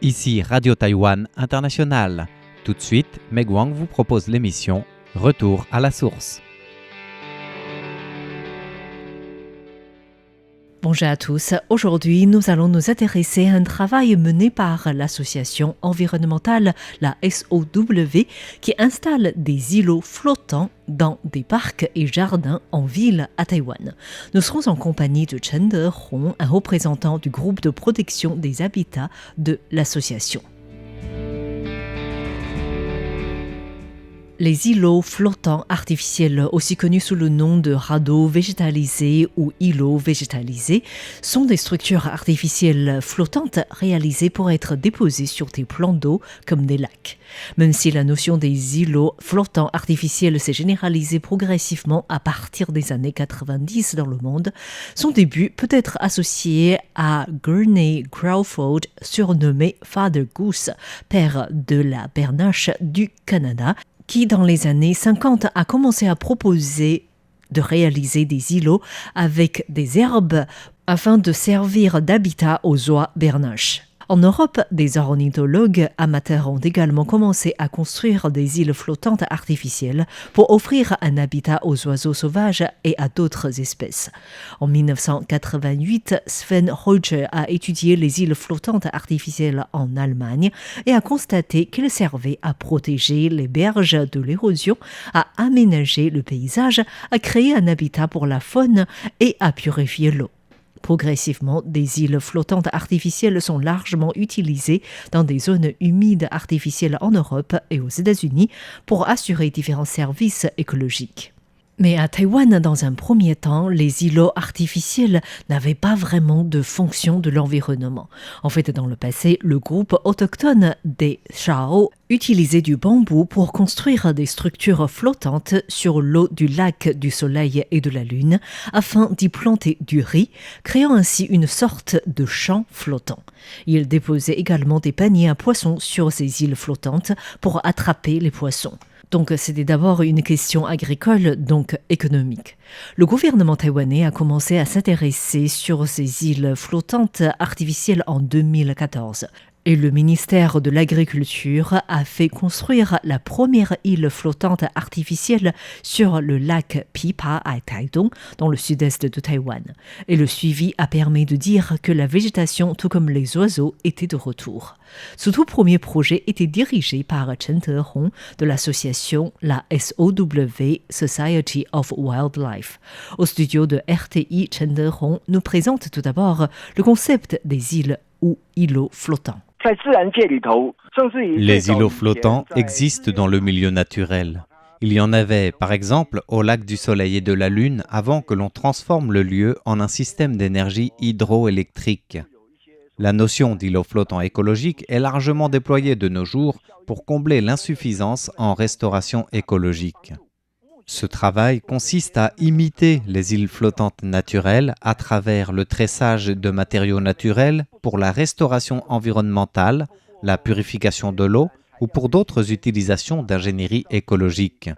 Ici Radio Taïwan International. Tout de suite, Meg Wang vous propose l'émission Retour à la source. Bonjour à tous. Aujourd'hui, nous allons nous intéresser à un travail mené par l'association environnementale, la SOW, qui installe des îlots flottants dans des parcs et jardins en ville à Taïwan. Nous serons en compagnie de Chen De-hong, un représentant du groupe de protection des habitats de l'association. Les îlots flottants artificiels, aussi connus sous le nom de radeaux végétalisés ou îlots végétalisés, sont des structures artificielles flottantes réalisées pour être déposées sur des plans d'eau comme des lacs. Même si la notion des îlots flottants artificiels s'est généralisée progressivement à partir des années 90 dans le monde, son début peut être associé à Gurney Crawford, surnommé Father Goose, père de la bernache du Canada, qui dans les années 50 a commencé à proposer de réaliser des îlots avec des herbes afin de servir d'habitat aux oies bernaches. En Europe, des ornithologues amateurs ont également commencé à construire des îles flottantes artificielles pour offrir un habitat aux oiseaux sauvages et à d'autres espèces. En 1988, Sven Reuter a étudié les îles flottantes artificielles en Allemagne et a constaté qu'elles servaient à protéger les berges de l'érosion, à aménager le paysage, à créer un habitat pour la faune et à purifier l'eau. Progressivement, des îles flottantes artificielles sont largement utilisées dans des zones humides artificielles en Europe et aux États-Unis pour assurer différents services écologiques. Mais à Taïwan, dans un premier temps, les îlots artificiels n'avaient pas vraiment de fonction de l'environnement. En fait, dans le passé, le groupe autochtone des Chao utilisait du bambou pour construire des structures flottantes sur l'eau du lac du Soleil et de la Lune afin d'y planter du riz, créant ainsi une sorte de champ flottant. Ils déposaient également des paniers à poissons sur ces îles flottantes pour attraper les poissons. Donc c'était d'abord une question agricole, donc économique. Le gouvernement taïwanais a commencé à s'intéresser sur ces îles flottantes artificielles en 2014. Et le ministère de l'Agriculture a fait construire la première île flottante artificielle sur le lac Pipa à Taidong, dans le sud-est de Taïwan. Et le suivi a permis de dire que la végétation, tout comme les oiseaux, était de retour. Ce tout premier projet était dirigé par Chen De-hong de l'association la SOW, Society of Wildlife. Au studio de RTI, Chen De-hong nous présente tout d'abord le concept des îles ou îlots flottants. Les îlots flottants existent dans le milieu naturel. Il y en avait, par exemple, au lac du Soleil et de la Lune avant que l'on transforme le lieu en un système d'énergie hydroélectrique. La notion d'îlot flottant écologique est largement déployée de nos jours pour combler l'insuffisance en restauration écologique. Ce travail consiste à imiter les îles flottantes naturelles à travers le tressage de matériaux naturels pour la restauration environnementale, la purification de l'eau ou pour d'autres utilisations d'ingénierie écologique.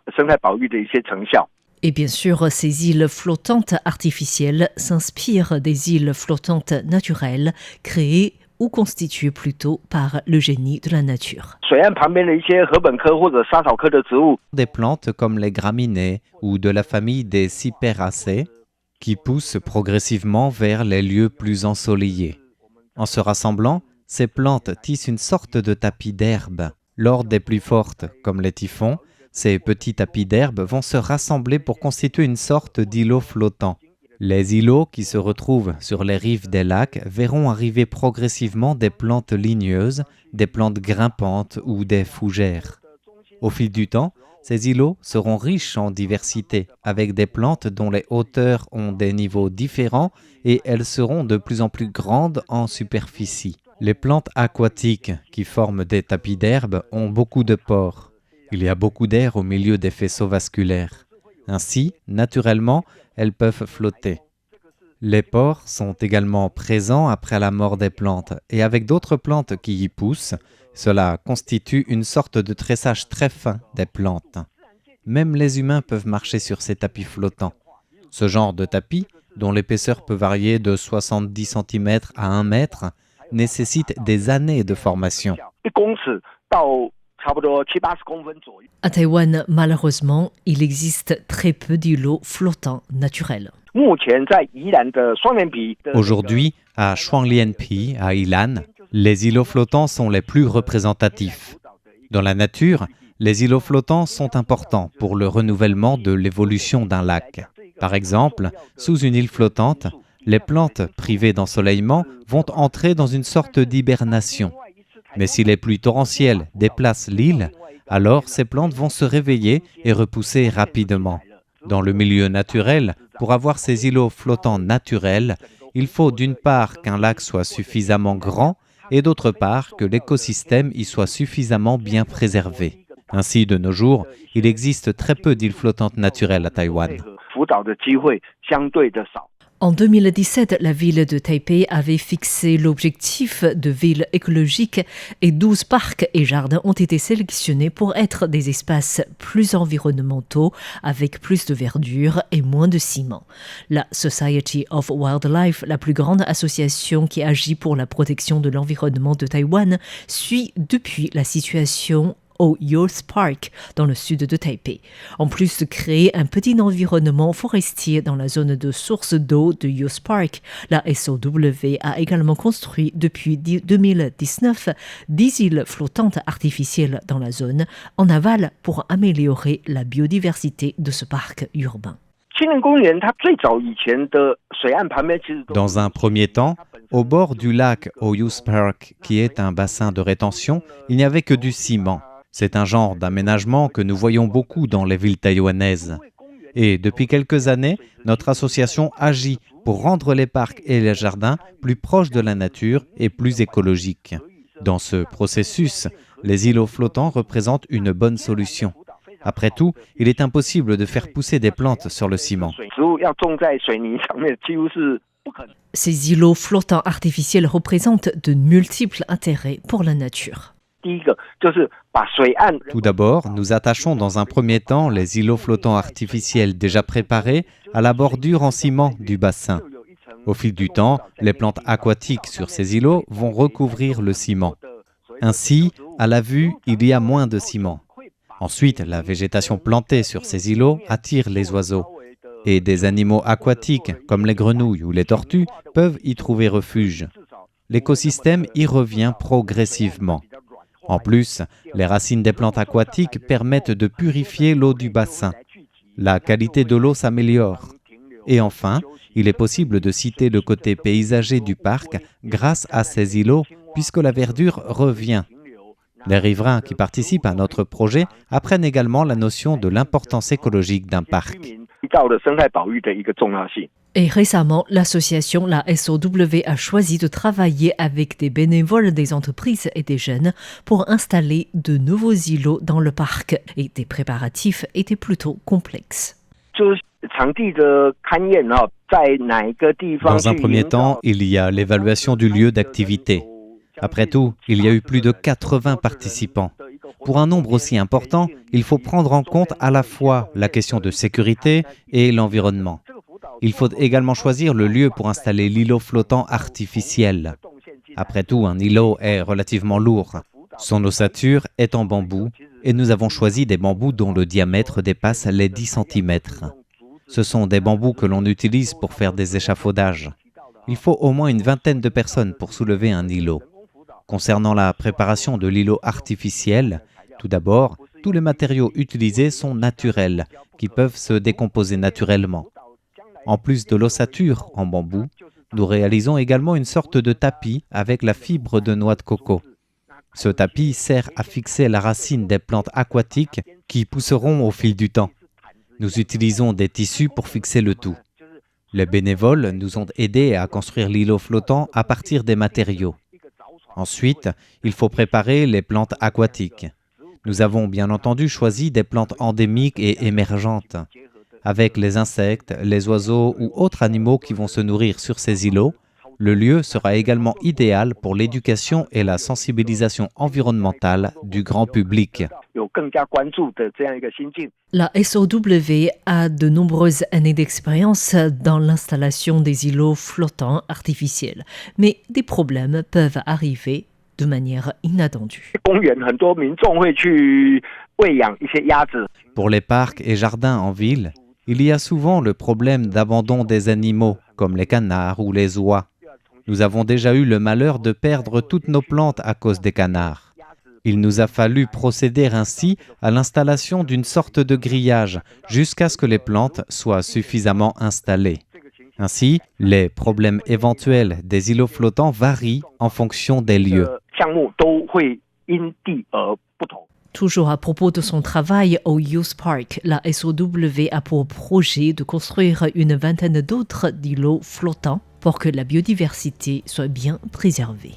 Et bien sûr, ces îles flottantes artificielles s'inspirent des îles flottantes naturelles créées ou constituées plutôt par le génie de la nature. Des plantes comme les graminées ou de la famille des Cyperacées qui poussent progressivement vers les lieux plus ensoleillés. En se rassemblant, ces plantes tissent une sorte de tapis d'herbe. Lors des pluies fortes, comme les typhons, ces petits tapis d'herbe vont se rassembler pour constituer une sorte d'îlot flottant. Les îlots qui se retrouvent sur les rives des lacs verront arriver progressivement des plantes ligneuses, des plantes grimpantes ou des fougères. Au fil du temps, ces îlots seront riches en diversité, avec des plantes dont les hauteurs ont des niveaux différents et elles seront de plus en plus grandes en superficie. Les plantes aquatiques qui forment des tapis d'herbe ont beaucoup de pores. Il y a beaucoup d'air au milieu des faisceaux vasculaires. Ainsi, naturellement, elles peuvent flotter. Les pores sont également présents après la mort des plantes et avec d'autres plantes qui y poussent, cela constitue une sorte de tressage très fin des plantes. Même les humains peuvent marcher sur ces tapis flottants. Ce genre de tapis, dont l'épaisseur peut varier de 70 cm à 1 mètre, nécessitent des années de formation. À Taïwan, malheureusement, il existe très peu d'îlots flottants naturels. Aujourd'hui, à Shuanglianpi, à Ilan, les îlots flottants sont les plus représentatifs. Dans la nature, les îlots flottants sont importants pour le renouvellement de l'évolution d'un lac. Par exemple, sous une île flottante, les plantes privées d'ensoleillement vont entrer dans une sorte d'hibernation. Mais si les pluies torrentielles déplacent l'île, alors ces plantes vont se réveiller et repousser rapidement. Dans le milieu naturel, pour avoir ces îlots flottants naturels, il faut d'une part qu'un lac soit suffisamment grand et d'autre part que l'écosystème y soit suffisamment bien préservé. Ainsi, de nos jours, il existe très peu d'îles flottantes naturelles à Taïwan. En 2017, la ville de Taipei avait fixé l'objectif de ville écologique et 12 parcs et jardins ont été sélectionnés pour être des espaces plus environnementaux avec plus de verdure et moins de ciment. La Society of Wildlife, la plus grande association qui agit pour la protection de l'environnement de Taïwan, suit depuis la situation au Youth Park, dans le sud de Taipei. En plus de créer un petit environnement forestier dans la zone de source d'eau de Youth Park, la SOW a également construit depuis 2019 10 îles flottantes artificielles dans la zone, en aval pour améliorer la biodiversité de ce parc urbain. Dans un premier temps, au bord du lac Youth Park, qui est un bassin de rétention, il n'y avait que du ciment. C'est un genre d'aménagement que nous voyons beaucoup dans les villes taïwanaises. Et depuis quelques années, notre association agit pour rendre les parcs et les jardins plus proches de la nature et plus écologiques. Dans ce processus, les îlots flottants représentent une bonne solution. Après tout, il est impossible de faire pousser des plantes sur le ciment. Ces îlots flottants artificiels représentent de multiples intérêts pour la nature. Tout d'abord, nous attachons dans un premier temps les îlots flottants artificiels déjà préparés à la bordure en ciment du bassin. Au fil du temps, les plantes aquatiques sur ces îlots vont recouvrir le ciment. Ainsi, à la vue, il y a moins de ciment. Ensuite, la végétation plantée sur ces îlots attire les oiseaux. Et des animaux aquatiques, comme les grenouilles ou les tortues, peuvent y trouver refuge. L'écosystème y revient progressivement. En plus, les racines des plantes aquatiques permettent de purifier l'eau du bassin. La qualité de l'eau s'améliore. Et enfin, il est possible de citer le côté paysager du parc grâce à ces îlots, puisque la verdure revient. Les riverains qui participent à notre projet apprennent également la notion de l'importance écologique d'un parc. Et récemment, l'association, la SOW, a choisi de travailler avec des bénévoles des entreprises et des jeunes pour installer de nouveaux îlots dans le parc. Et des préparatifs étaient plutôt complexes. Dans un premier temps, il y a l'évaluation du lieu d'activité. Après tout, il y a eu plus de 80 participants. Pour un nombre aussi important, il faut prendre en compte à la fois la question de sécurité et l'environnement. Il faut également choisir le lieu pour installer l'îlot flottant artificiel. Après tout, un îlot est relativement lourd. Son ossature est en bambou et nous avons choisi des bambous dont le diamètre dépasse les 10 cm. Ce sont des bambous que l'on utilise pour faire des échafaudages. Il faut au moins une vingtaine de personnes pour soulever un îlot. Concernant la préparation de l'îlot artificiel, tout d'abord, tous les matériaux utilisés sont naturels, qui peuvent se décomposer naturellement. En plus de l'ossature en bambou, nous réalisons également une sorte de tapis avec la fibre de noix de coco. Ce tapis sert à fixer la racine des plantes aquatiques qui pousseront au fil du temps. Nous utilisons des tissus pour fixer le tout. Les bénévoles nous ont aidés à construire l'îlot flottant à partir des matériaux. Ensuite, il faut préparer les plantes aquatiques. Nous avons bien entendu choisi des plantes endémiques et émergentes. Avec les insectes, les oiseaux ou autres animaux qui vont se nourrir sur ces îlots, le lieu sera également idéal pour l'éducation et la sensibilisation environnementale du grand public. 更加关注的这样一个心境。 La SOW a de nombreuses années d'expérience dans l'installation des îlots flottants artificiels, mais des problèmes peuvent arriver de manière inattendue. 公园很多民众会去喂养一些鸭子， Pour les parcs et jardins en ville, il y a souvent le problème d'abandon des animaux, comme les canards ou les oies. Nous avons déjà eu le malheur de perdre toutes nos plantes à cause des canards. Il nous a fallu procéder ainsi à l'installation d'une sorte de grillage jusqu'à ce que les plantes soient suffisamment installées. Ainsi, les problèmes éventuels des îlots flottants varient en fonction des lieux. 项目都会因地而不同。 Toujours à propos de son travail au Youth Park, la SOW a pour projet de construire une vingtaine d'autres îlots flottants pour que la biodiversité soit bien préservée.